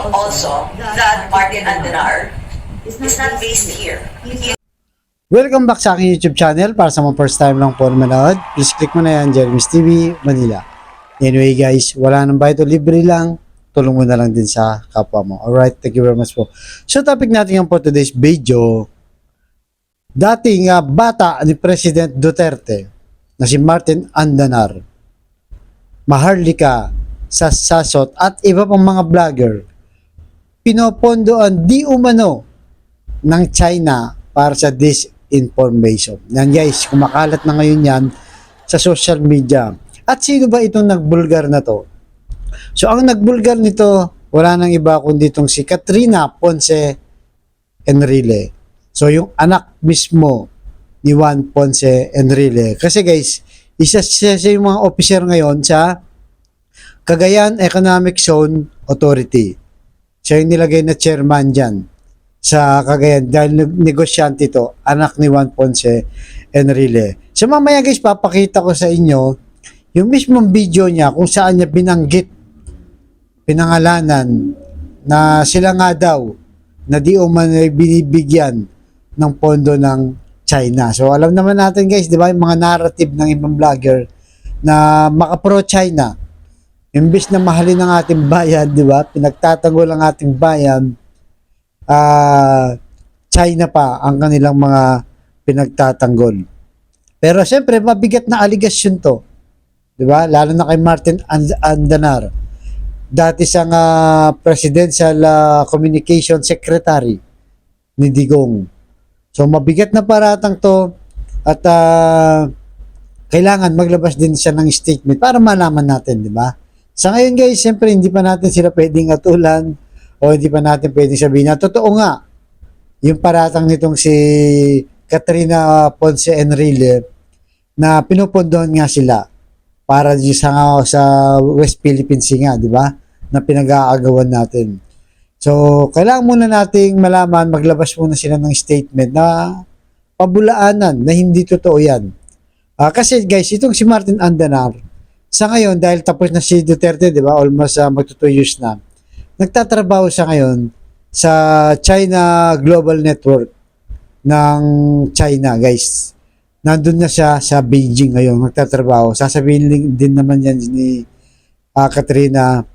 also that Martin Andenar is not based here. Welcome back sa aking YouTube channel. Para sa mga first time lang po manood, please click mo na yan, Jeremy's TV, Manila. Anyway guys, wala nang bayad o libre lang, tulong mo na lang din sa kapwa mo. Alright, thank you very much po. So topic natin yung for today's video, dating bata ni President Duterte na si Martin Andenar, Maharlika Sasot at iba pang mga vlogger, pinopondoan di umano ng China para sa disinformation. Yan guys, kumakalat na ngayon yan sa social media. At sino ba itong nagbulgar na to? So ang nagbulgar nito, wala nang iba kundi itong si Katrina Ponce Enrile. So yung anak mismo ni Juan Ponce Enrile. Kasi guys, isa siya yung mga officer ngayon sa Cagayan Economic Zone Authority. Siya yung nilagay na chairman dyan sa Cagayan dahil negosyante ito, anak ni Juan Ponce Enrile. So mamaya guys, papakita ko sa inyo yung mismong video niya kung saan niya binanggit, pinangalanan na sila nga daw na di umano binibigyan ng pondo ng China. So alam naman natin guys, di ba, yung mga narrative ng ibang vlogger na maka-pro-China. Imbis na mahalin ng ating bayan, di ba? Pinagtatanggol ang ating bayan, China pa ang kanilang mga pinagtatanggol. Pero siyempre, mabigat na aligasyon to. Di ba? Lalo na kay Martin Andenar. Dati siyang Presidential Communication Secretary ni Digong. So, mabigat na paratang to at kailangan maglabas din siya ng statement para malaman natin, di ba? Sa ngayon guys, siyempre hindi pa natin sila pwedeng atulan o hindi pa natin pwedeng sabihin na totoo nga yung paratang nitong si Katrina Ponce Enrile na pinupondohan nga sila para sa West Philippines nga, di ba? Na pinag-aagawan natin. So, kailangan muna nating malaman, maglabas muna sila ng statement na pabulaanan na hindi totoo yan. Kasi guys, itong si Martin Andenar, sa ngayon, dahil tapos na si Duterte, di ba? Almost magto 2 years na. Nagtatrabaho siya ngayon sa China Global Network ng China, guys. Nandun na siya sa Beijing ngayon, nagtatrabaho. Sasabihin din naman yan ni Katrina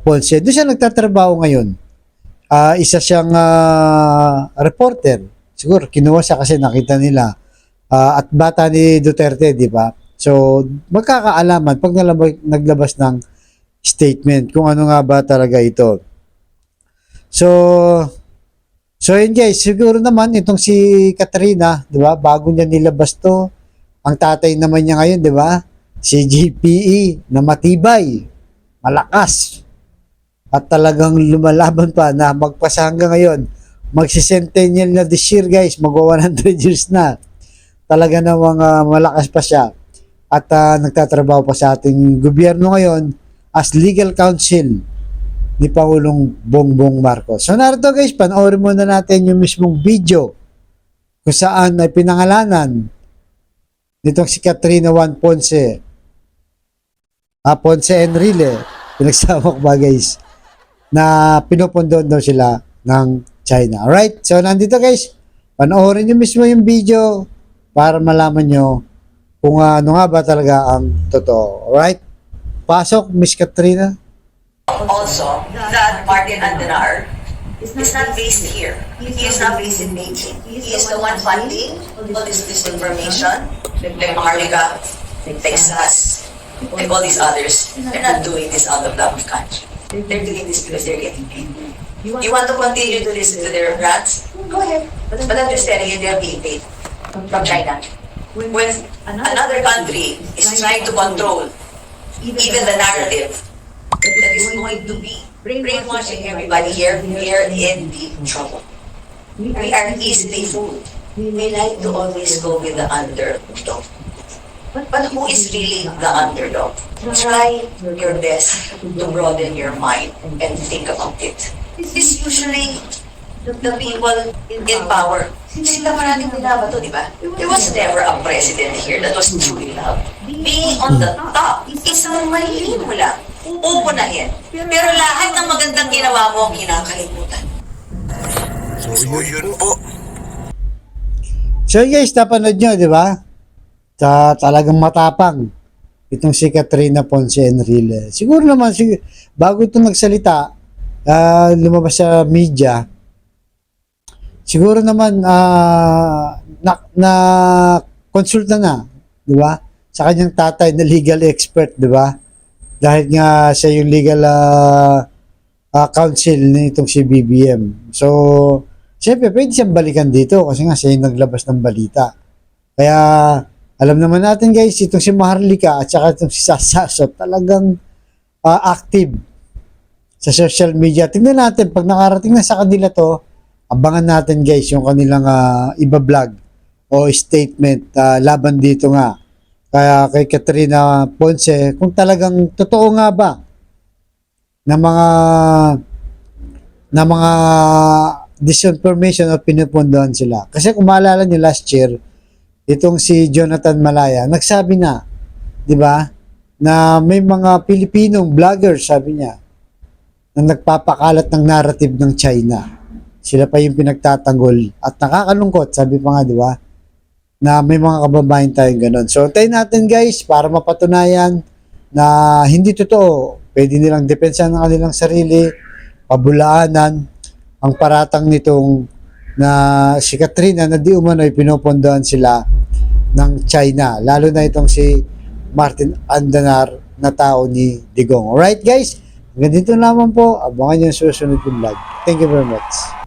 Ponce. Doon siya nagtatrabaho ngayon. Isa siyang reporter. Siguro, kinuha siya kasi nakita nila. At bata ni Duterte, di ba? So, magkakaalaman pag naglabas ng statement kung ano nga ba talaga ito. So yun guys, siguro naman itong si Katrina, di ba? Bago niya nilabas to, ang tatay naman niya ngayon, di ba? Si GPE na matibay, malakas, at talagang lumalaban pa na magpasa hanggang ngayon. Magsisentennial na this year guys, magwa 100 years na. Talaga namang malakas pa siya. At nagtatrabaho pa sa ating gobyerno ngayon as legal counsel ni Pangulong Bongbong Marcos. So narito guys, panoorin muna natin yung mismong video kung saan ay pinangalanan nitong si Katrina Juan Ponce Enrile, pinagsama ko ba guys, na pinupundon daw sila ng China. Alright, so nandito guys, panoorin nyo mismo yung video para malaman nyo kung ano nga ba talaga ang totoo. Alright? Pasok, Miss Katrina. Also that Martin Andenar is not based here. He is not based in Beijing. He is the one funding all this disinformation, like Maharlika, Texas, and all these others. They're not doing this out of love of country. They're doing this because they're getting paid. You want to continue to listen to their rants? Go ahead. But understanding it, they're being paid from China. When another country is trying to control even the narrative that is going to be brainwashing everybody here, we are in deep trouble. We are easily fooled. We like to always go with the underdog. But who is really the underdog? Try your best to broaden your mind and think about it. It's usually the people in power. Sila maraming binabato, di ba? There was never a president here that was truly loved. Being on the top, isang mali mo lang. Uunahin. Pero lahat ng maganda ginawa mo ang kinakalimutan. So yun po. So guys, napanood nyo, di ba? Talagang matapang itong si Katrina Ponce Enrile. Siguro naman, bago ito nagsalita, lumabas sa media, siguro naman na konsulta na, di ba? Sa kanyang tatay na legal expert, di ba? Dahil nga siya yung legal counsel nitong si BBM. So, siyempre, pwede siyang balikan dito kasi nga siya yung naglabas ng balita. Kaya, alam naman natin guys, itong si Maharlika at saka itong si Sasaso talagang active sa social media. Tingnan natin, pag nakarating na sa kanila to, abangan natin guys yung kanilang iba-vlog o statement laban dito nga. Kaya kay Katrina Ponce, kung talagang totoo nga ba na mga disinformation o pinupundohan sila. Kasi kung maalala nyo last year, itong si Jonathan Malaya, nagsabi na, di ba, na may mga Pilipinong vloggers, sabi niya, na nagpapakalat ng narrative ng China. Sila pa yung pinagtatanggol. At nakakalungkot, sabi pa nga, di ba, na may mga kababayan tayong ganun. So, tayo natin guys, para mapatunayan na hindi totoo. Pwede nilang depensa ng kanilang sarili, pabulaanan, ang paratang nitong na si Katrina na di umano'y pinupondohan sila ng China. Lalo na itong si Martin Andanar na tao ni Digong. Alright guys, hanggang dito lamang po. Abangan nyo yung susunod kong vlog. Thank you very much.